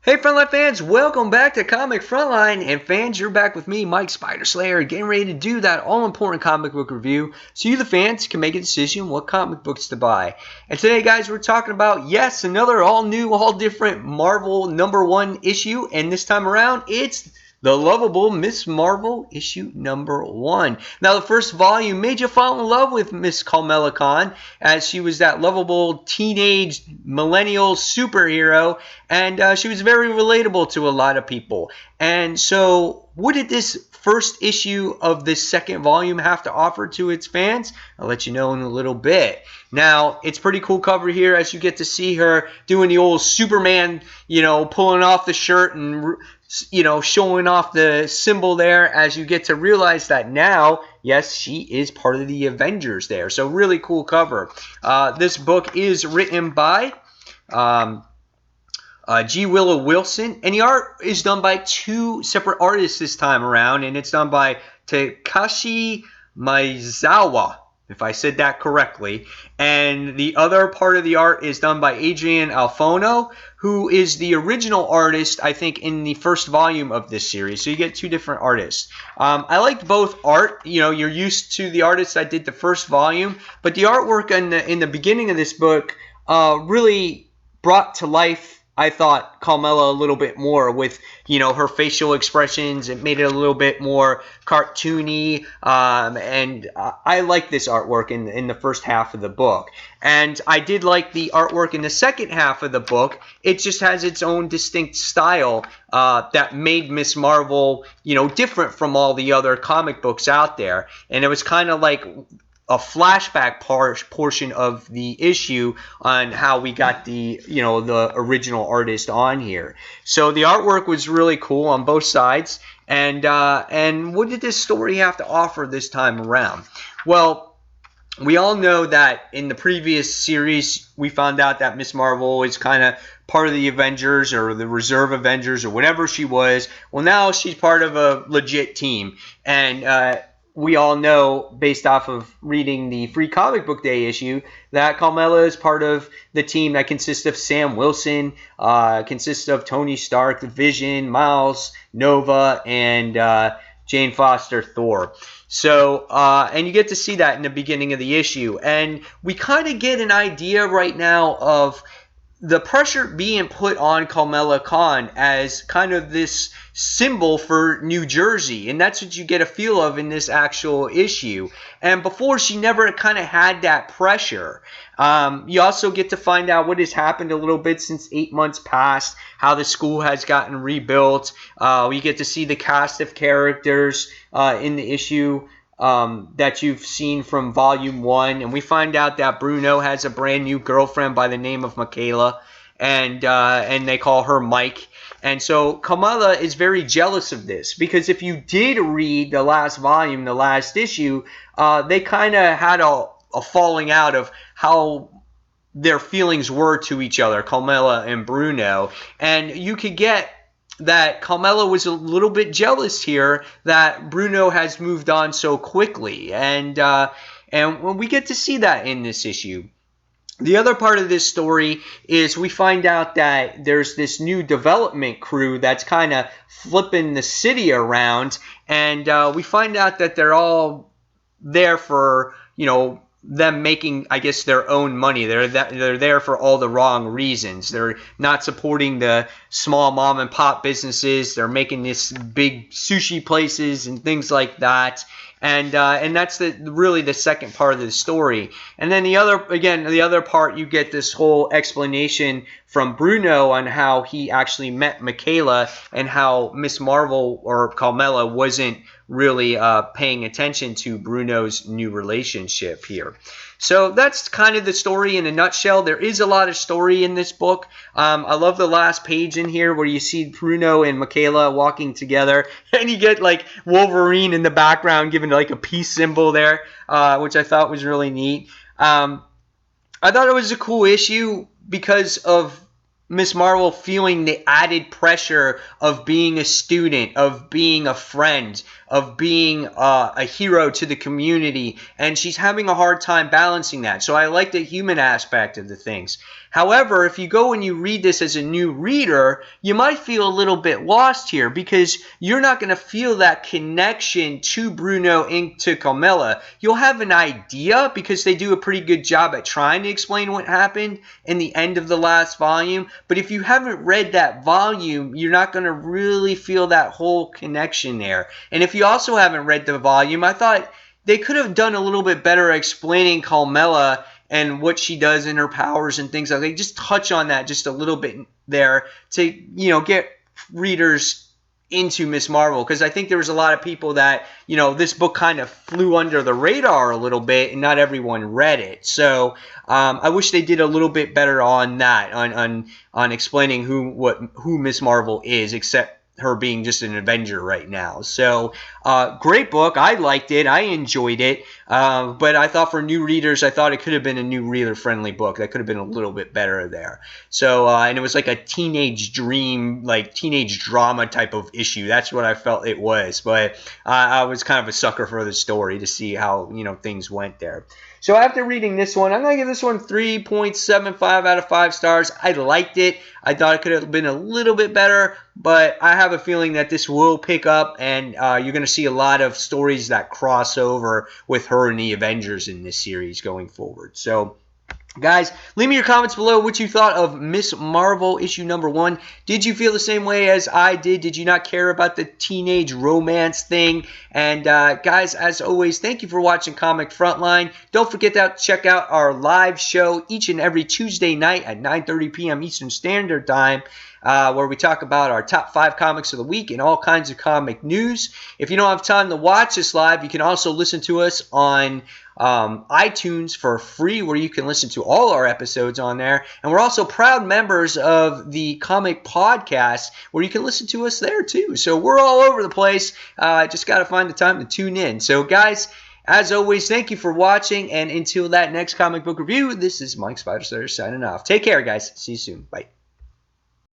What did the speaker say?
Hey Frontline fans, welcome back to Comic Frontline. And fans, you're back with me, Mike Spider Slayer, getting ready to do that all-important comic book review so you, the fans, can make a decision what comic books to buy. And today, guys, we're talking about, yes, another all-new, all-different Marvel #1 issue. And this time around, it's the lovable Miss Marvel issue #1. Now, the first volume made you fall in love with Miss Kamala Khan, as she was that lovable teenage millennial superhero, and she was very relatable to a lot of people. And so, what did this first issue of this second volume have to offer to its fans? I'll let you know in a little bit. Now, it's pretty cool cover here as you get to see her doing the old Superman, pulling off the shirt and showing off the symbol there, as you get to realize that now, yes, she is part of the Avengers there. So really cool cover. This book is written by G. Willow Wilson, and the art is done by two separate artists this time around, and it's done by Takashi Maizawa, if I said that correctly. And the other part of the art is done by Adrian Alfono, who is the original artist, I think, in the first volume of this series. So you get two different artists. I liked both art. You're used to the artists that did the first volume, but the artwork in the beginning of this book really brought to life, I thought, Kamala a little bit more with, her facial expressions. It made it a little bit more cartoony, and I like this artwork in the first half of the book. And I did like the artwork in the second half of the book. It just has its own distinct style that made Miss Marvel, different from all the other comic books out there. And it was kind of like a flashback portion of the issue on how we got the original artist on here. So the artwork was really cool on both sides. And what did this story have to offer this time around? Well, we all know that in the previous series, we found out that Miss Marvel is kind of part of the Avengers or the Reserve Avengers or whatever she was. Well, now she's part of a legit team. And we all know, based off of reading the Free Comic Book Day issue, that Kamala is part of the team that consists of Sam Wilson, consists of Tony Stark, Vision, Miles, Nova, and Jane Foster Thor. So, and you get to see that in the beginning of the issue. And we kind of get an idea right now of the pressure being put on Kamala Khan as kind of this symbol for New Jersey. And that's what you get a feel of in this actual issue. And before, she never kind of had that pressure. You also get to find out what has happened a little bit since 8 months past, how the school has gotten rebuilt. We get to see the cast of characters in the issue that you've seen from Volume 1. And we find out that Bruno has a brand new girlfriend by the name of Michaela, and they call her Mike. And so Kamala is very jealous of this, because if you did read the last volume, the last issue, they kind of had a falling out of how their feelings were to each other, Kamala and Bruno. And you could get that Kamala was a little bit jealous here that Bruno has moved on so quickly. And we get to see that in this issue. The other part of this story is we find out that there's this new development crew that's kind of flipping the city around. And we find out that they're all there for, them making, I guess, their own money. They're there for all the wrong reasons. They're not supporting the small mom and pop businesses. They're making this big sushi places and things like that. And that's really the second part of the story. And then the other part, you get this whole explanation from Bruno on how he actually met Michaela and how Miss Marvel or Kamala wasn't really paying attention to Bruno's new relationship here. So that's kind of the story in a nutshell. There is a lot of story in this book. I love the last page in here where you see Bruno and Michaela walking together, and you get like Wolverine in the background giving like a peace symbol there, which I thought was really neat. I thought it was a cool issue because of Miss Marvel feeling the added pressure of being a student, of being a friend, of being a hero to the community, and she's having a hard time balancing that. So I like the human aspect of the things. However, if you go and you read this as a new reader, you might feel a little bit lost here because you're not going to feel that connection to Bruno and to Carmilla. You'll have an idea because they do a pretty good job at trying to explain what happened in the end of the last volume. But if you haven't read that volume, you're not going to really feel that whole connection there. And if you also haven't read the volume, I thought they could have done a little bit better explaining Carmilla and what she does in her powers and things like that. Just touch on that just a little bit there to, get readers into Miss Marvel, because I think there was a lot of people that, this book kind of flew under the radar a little bit and not everyone read it. So I wish they did a little bit better on that, on explaining who Miss Marvel is, except her being just an Avenger right now. So great book. I liked it. I enjoyed it. But I thought for new readers, I thought it could have been a new reader friendly book. That could have been a little bit better there. So and it was like a teenage dream, like teenage drama type of issue. That's what I felt it was. But I was kind of a sucker for the story to see how things went there. So after reading this one, I'm going to give this one 3.75 out of 5 stars. I liked it. I thought it could have been a little bit better, but I have a feeling that this will pick up, and you're going to see a lot of stories that cross over with her and the Avengers in this series going forward. So, guys, leave me your comments below what you thought of Miss Marvel issue number 1. Did you feel the same way as I did? Did you not care about the teenage romance thing? And guys, as always, thank you for watching Comic Frontline. Don't forget to check out our live show each and every Tuesday night at 9:30 p.m. Eastern Standard Time, where we talk about our top 5 comics of the week and all kinds of comic news. If you don't have time to watch us live, you can also listen to us on iTunes for free, where you can listen to all our episodes on there. And we're also proud members of the Comic Podcast, where you can listen to us there too. So we're all over the place. Just got to find the time to tune in. So guys, as always, thank you for watching. And until that next comic book review, this is Mike Spiderslayer signing off. Take care, guys. See you soon. Bye.